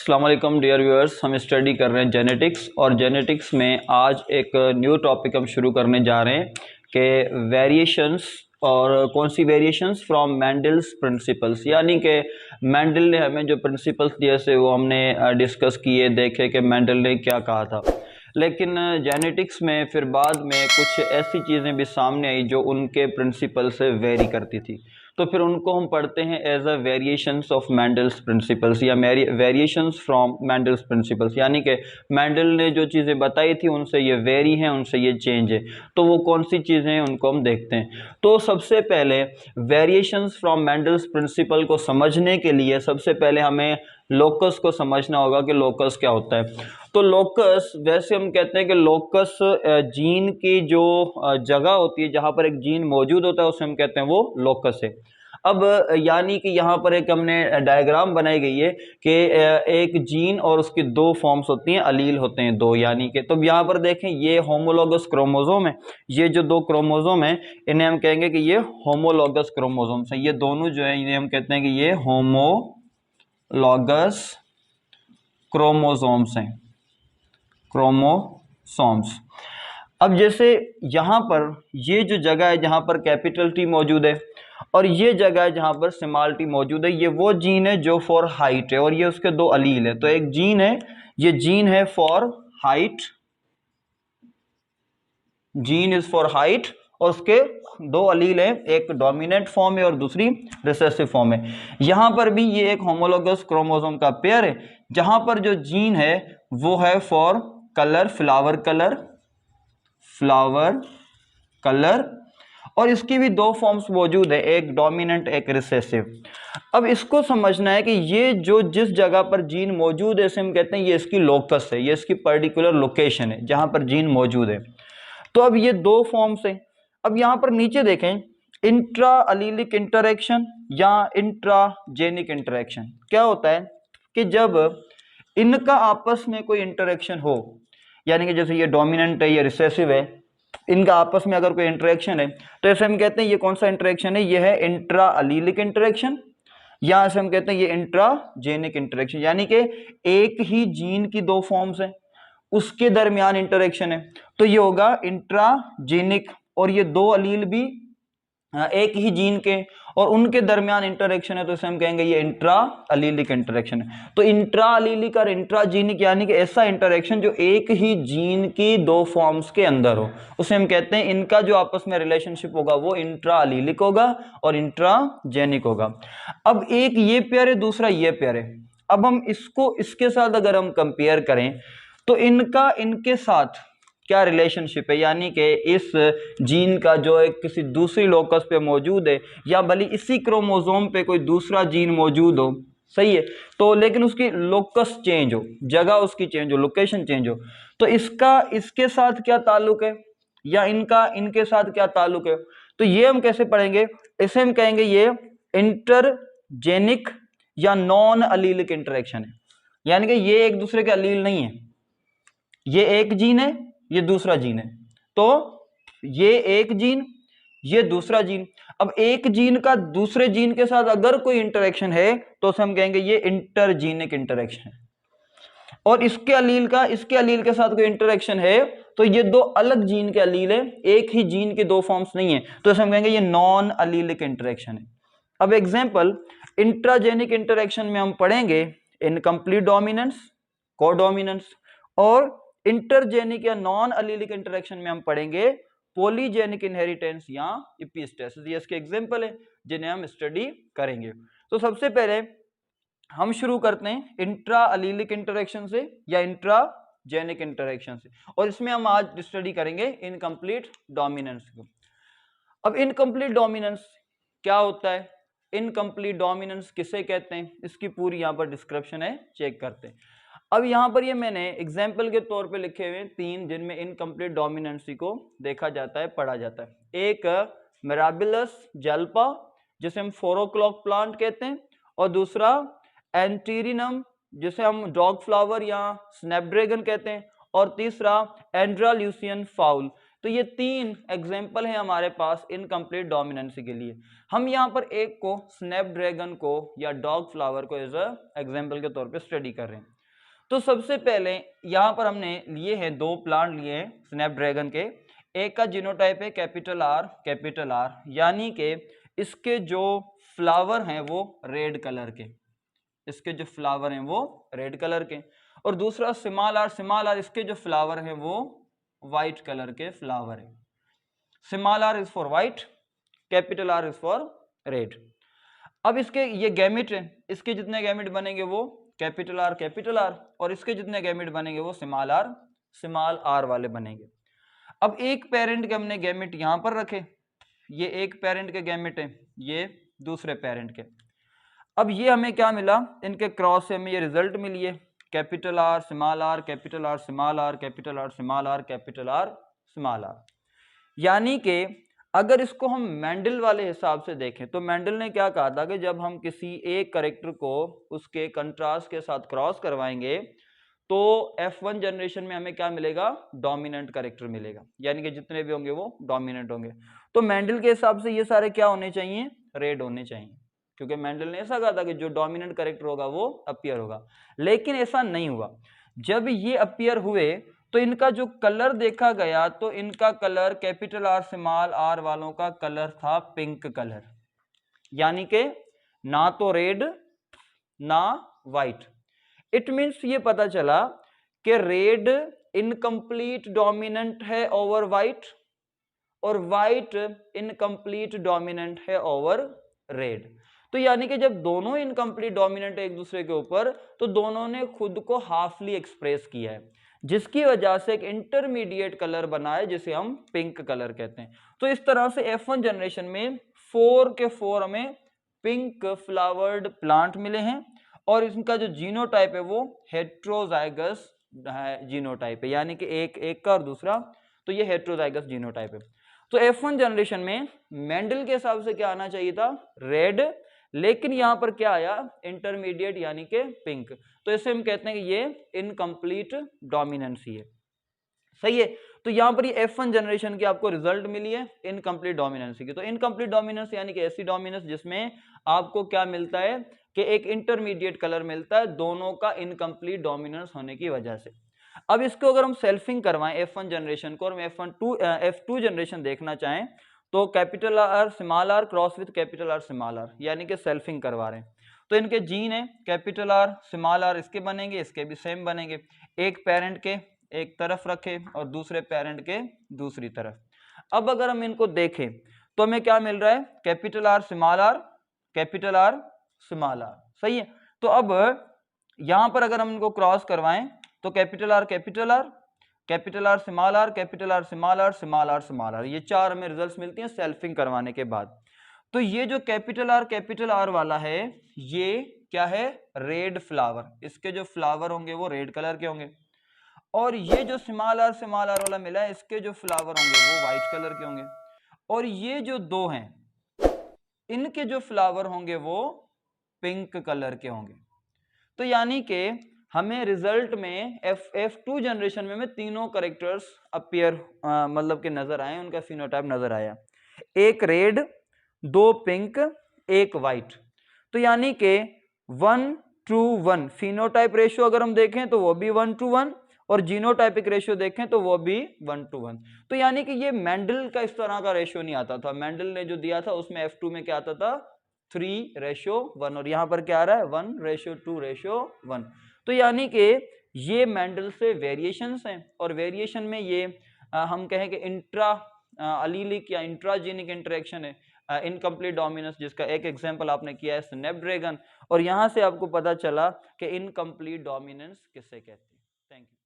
अस्सलाम वालेकुम dear viewers, हम स्टडी कर रहे हैं जेनेटिक्स और जेनेटिक्स में आज एक न्यू टॉपिक हम शुरू करने जा रहे हैं कि वेरिएशंस। और कौन सी वेरिएशंस फ्रॉम मैंडल्स प्रिंसिपल्स, यानी कि मैंडल ने हमें जो प्रिंसिपल्स दिए से वो हमने डिस्कस किए, देखे कि मैंडल ने क्या कहा था। लेकिन जेनेटिक्स में फिर बाद में कुछ ऐसी चीज़ें भी सामने आई जो उनके प्रिंसिपल से वेरी करती थी, तो फिर उनको हम पढ़ते हैं as a variations of Mendel's principles या वेरिएशंस फ्रॉम मैंडल्स प्रिंसिपल्स, यानी कि मैंडल ने जो चीज़ें बताई थी उनसे ये वेरी हैं, उनसे ये चेंज है। तो वो कौन सी चीज़ें हैं उनको हम देखते हैं। तो सबसे पहले वेरिएशंस फ्रॉम मैंडल्स प्रिंसिपल को समझने के लिए सबसे पहले हमें लोकस को समझना होगा कि लोकस क्या होता है। तो लोकस, वैसे हम कहते हैं कि लोकस जीन की जो जगह होती है जहाँ पर एक जीन मौजूद होता है उसे हम कहते हैं वो लोकस है। अब यानी कि यहाँ पर एक हमने डायग्राम बनाई गई है कि एक जीन और उसकी दो फॉर्म्स होती हैं, अलील होते हैं दो, यानी कि तो यहाँ पर देखें ये होमोलॉगस क्रोमोसोम है। ये जो दो क्रोमोसोम है इन्हें हम कहेंगे कि ये होमोलॉगस क्रोमोसोम्स हैं। ये दोनों जो है इन्हें हम कहते हैं कि ये होमोलॉगस क्रोमोसोम्स हैं, क्रोमोसोम्स। अब जैसे यहाँ पर ये जो जगह है जहाँ पर कैपिटल टी मौजूद है और ये जगह है जहाँ पर स्मॉल टी मौजूद है, ये वो जीन है जो फॉर हाइट है और ये उसके दो अलील है। तो एक जीन है, ये जीन है for height, gene is for height, और उसके दो अलील है, एक डोमिनेंट फॉर्म है और दूसरी रिसेसिव फॉर्म है। यहां पर भी ये एक होमोलॉगस क्रोमोसोम का पेयर है जहां पर जो जीन है वो है for colour, flower colour, flower colour, और इसकी भी दो फॉर्म्स मौजूद है, एक डोमिनेंट एक रिसेसिव। अब इसको समझना है कि ये जो जिस जगह पर जीन मौजूद है इसे हम कहते हैं ये इसकी लोकस है, ये इसकी पर्टिकुलर लोकेशन है जहां पर जीन मौजूद है। तो अब ये दो फॉर्म्स हैं। अब यहां पर नीचे देखें, इंट्रा अलीलिक इंटरेक्शन या इंट्राजेनिक इंटरेक्शन क्या होता है कि जब इनका आपस में कोई इंटरेक्शन हो, यानी कि जैसे ये डोमिनेंट है, ये रिसेसिव है, इनका आपस में अगर कोई इंटरेक्शन है तो ऐसे हम कहते हैं ये कौन सा इंटरेक्शन है, ये है इंट्रा अलीलिक इंटरेक्शन, या ऐसे हम कहते हैं ये इंट्राजेनिक इंटरेक्शन, यानी कि एक ही जीन की दो फॉर्म्स हैं उसके दरमियान इंटरेक्शन है, तो ये होगा इंट्राजेनिक। और ये दो अलील भी एक ही जीन के और उनके दरमियान इंटरेक्शन है तो इसे हम कहेंगे ये इंट्रा अलीलिक इंटरेक्शन है। तो इंट्रा अलीलिक और इंट्राजीनिक यानी कि ऐसा इंटरेक्शन जो एक ही जीन की दो फॉर्म्स के अंदर हो, उसे हम कहते हैं इनका जो आपस में रिलेशनशिप होगा वो इंट्रा अलीलिक होगा और इंट्राजेनिक होगा। अब एक ये पेयर है, दूसरा ये पेयर है। अब हम इसको इसके साथ अगर हम कंपेयर करें तो इनका इनके साथ क्या रिलेशनशिप है, यानी कि इस जीन का जो है किसी दूसरी लोकस पे मौजूद है या भले इसी क्रोमोसोम पे कोई दूसरा जीन मौजूद हो, सही है, तो लेकिन उसकी लोकस चेंज हो, जगह उसकी चेंज हो, लोकेशन चेंज हो, तो इसका इसके साथ क्या ताल्लुक है या इनका इनके साथ क्या ताल्लुक है, तो ये हम कैसे पढ़ेंगे, इसे हम कहेंगे ये इंटरजेनिक या नॉन अलीलिक इंटरेक्शन है। यानी कि ये एक दूसरे के अलील नहीं है, ये एक जीन है ये दूसरा जीन है, तो ये एक जीन ये दूसरा जीन। अब एक जीन का दूसरे जीन के साथ अगर कोई इंटरेक्शन है तो उसे हम कहेंगे ये इंटरजीनिक इंटरेक्शन है, और इसके अलील का इसके अलील के साथ कोई इंटरेक्शन है तो ये दो अलग जीन के अलील है, एक ही जीन के दो फॉर्म्स नहीं है, तो इसे हम कहेंगे ये नॉन अलीलिक इंटरेक्शन है। अब एग्जांपल इंट्राजेनिक इंटरेक्शन में हम पढ़ेंगे इनकम्प्लीट डोमिनेंस, कोडोमिनेंस, और इंटरजेनिक या नॉन अलीलिक इंटरेक्शन में हम पढ़ेंगे पॉलीजेनिक इनहेरिटेंस या एपिस्टेसिस। ये इसके एग्जांपल है जिन्हें हम स्टडी करेंगे। तो सबसे पहले हम शुरू करते हैं इंट्रा अलीलिक इंटरेक्शन से या इंट्राजेनिक इंटरेक्शन से, और इसमें हम आज स्टडी करेंगे इनकम्प्लीट डोमिनेंस को। अब इनकम्प्लीट डोमिनेंस क्या होता है, इनकम्प्लीट डोमिनेंस किसे कहते हैं, इसकी पूरी यहाँ पर डिस्क्रिप्शन है, चेक करते हैं। अब यहाँ पर ये मैंने एग्जाम्पल के तौर पे लिखे हुए तीन जिनमें इनकम्प्लीट डोमिनेंसी को देखा जाता है, पढ़ा जाता है। एक मिराबिलस जल्पा जिसे हम 4 o'clock प्लांट कहते हैं, और दूसरा एंटीरिनम जिसे हम डॉग फ्लावर या स्नैपड्रैगन कहते हैं, और तीसरा एंड्राल्यूसियन फाउल तो ये 3 एग्जाम्पल है हमारे पास इनकम्प्लीट डोमिनेंसी के लिए। हम यहाँ पर एक को स्नैपड्रैगन को या डॉग फ्लावर को एज एग्जाम्पल के तौर पे स्टडी कर रहे हैं। तो सबसे पहले यहाँ पर हमने लिए हैं 2 प्लांट लिए हैं स्नैपड्रैगन के। एक का जीनोटाइप है कैपिटल R, यानी कि इसके जो फ्लावर हैं वो रेड कलर के, इसके जो फ्लावर हैं वो रेड कलर के। और दूसरा स्मॉल r, इसके जो फ्लावर हैं वो व्हाइट कलर के फ्लावर है। Small r is for white, capital R is for red. अब इसके ये गैमेट है, इसके जितने गैमेट बनेंगे वो कैपिटल R, और इसके जितने गैमेट बनेंगे वो स्मॉल r वाले बनेंगे। अब एक पेरेंट के हमने गैमेट यहां पर रखे, ये एक पेरेंट के गैमेट है, ये दूसरे पेरेंट के। अब ये हमें क्या मिला, इनके क्रॉस से हमें ये रिजल्ट मिली है capital R small r, capital R small r, capital R small r, capital R small r। यानी कि अगर इसको हम मेंडल वाले हिसाब से देखें तो मेंडल ने क्या कहा था कि जब हम किसी एक कैरेक्टर को उसके कंट्रास्ट के साथ क्रॉस करवाएंगे तो F1 जनरेशन में हमें क्या मिलेगा, डोमिनेंट कैरेक्टर मिलेगा, यानी कि जितने भी होंगे वो डोमिनेंट होंगे। तो मेंडल के हिसाब से ये सारे क्या होने चाहिए, रेड होने चाहिए, क्योंकि मेंडल ने ऐसा कहा था कि जो डोमिनेंट कैरेक्टर होगा वो अपीयर होगा। लेकिन ऐसा नहीं हुआ। जब ये अपीयर हुए तो इनका जो कलर देखा गया तो इनका colour capital R small r वालों का कलर था पिंक कलर, यानी कि ना तो रेड ना व्हाइट। इट मीन्स ये पता चला कि रेड इनकम्प्लीट डोमिनेंट है ओवर व्हाइट और व्हाइट इनकम्प्लीट डोमिनेंट है ओवर रेड। तो यानी कि जब दोनों इनकम्प्लीट डोमिनेंट है एक दूसरे के ऊपर तो दोनों ने खुद को हाफली एक्सप्रेस किया है, जिसकी वजह से एक इंटरमीडिएट कलर बना है जिसे हम पिंक कलर कहते हैं। तो इस तरह से F1 जनरेशन में 4 के 4 हमें पिंक फ्लावर्ड प्लांट मिले हैं और इनका जो जीनोटाइप है वो हेट्रोजाइगस जीनोटाइप है, यानी कि एक का और दूसरा, तो ये हेट्रोजाइगस जीनोटाइप है। तो F1 जनरेशन में मेंडल के हिसाब से क्या आना चाहिए था, रेड, लेकिन यहां पर क्या आया, इंटरमीडिएट यानी कि पिंक। तो इसे हम कहते हैं कि ये इनकम्प्लीट डोमिनेंसी है। सही है। तो यहां पर ये F1 जनरेशन की आपको रिजल्ट मिली है इनकम्प्लीट डोमिनेंसी की। तो इनकम्प्लीट डोमिनेंस यानी कि ऐसी डोमिनेंस जिसमें आपको क्या मिलता है कि एक इंटरमीडिएट कलर मिलता है दोनों का इनकम्प्लीट डोमिनेंस होने की वजह से। अब इसको अगर हम सेल्फिंग करवाएं F1 जनरेशन को और हम F2 जनरेशन देखना चाहें तो capital R small r cross with capital R small r, यानी कि सेल्फिंग करवा रहे हैं। तो इनके जीन है कैपिटल R स्मॉल r, इसके बनेंगे, इसके भी सेम बनेंगे। एक पेरेंट के एक तरफ रखे और दूसरे पेरेंट के दूसरी तरफ। अब अगर हम इनको देखें तो हमें क्या मिल रहा है, capital R small r, capital R small r। सही है। तो अब यहां पर अगर हम इनको क्रॉस करवाएं तो capital R capital R, capital R small r, capital R small r, small r small r, ये 4 हमें रिजल्ट्स मिलती हैं सेल्फिंग करवाने के बाद। तो ये जो कैपिटल R वाला है ये क्या है, रेड फ्लावर, इसके जो फ्लावर होंगे वो रेड कलर के होंगे। और ये जो स्मॉल r वाला मिला है इसके जो फ्लावर होंगे वो व्हाइट कलर के होंगे। और ये जो दो हैं इनके जो फ्लावर होंगे वो पिंक कलर के होंगे। तो यानी कि हमें रिजल्ट में F2 जनरेशन में तीनों कैरेक्टर्स अपीयर मतलब के नजर आए, उनका फिनोटाइप नजर आया, एक रेड, 2 पिंक, एक व्हाइट। तो यानी कि 1:1 फिनोटाइप रेशियो अगर हम देखें तो वो भी 1:1 और जीनोटाइपिक रेशियो देखें तो वो भी 1:1। तो यानी कि ये मेंडल का इस तरह का रेशियो नहीं आता था, मेंडल ने जो दिया था उसमें F2 में क्या आता था 3:1 और यहां पर क्या आ रहा है 1:2:1। तो यानी कि ये मेंडल से वेरिएशंस हैं और वेरिएशन में ये हम कहें कि इंट्रा अलीलिक या इंट्राजेनिक इंटरेक्शन है, इनकम्प्लीट डोमिनेंस, जिसका एक एग्जांपल आपने किया है स्नैपड्रैगन। और यहां से आपको पता चला कि इनकम्प्लीट डोमिनेंस किसे कहते हैं। Thank you.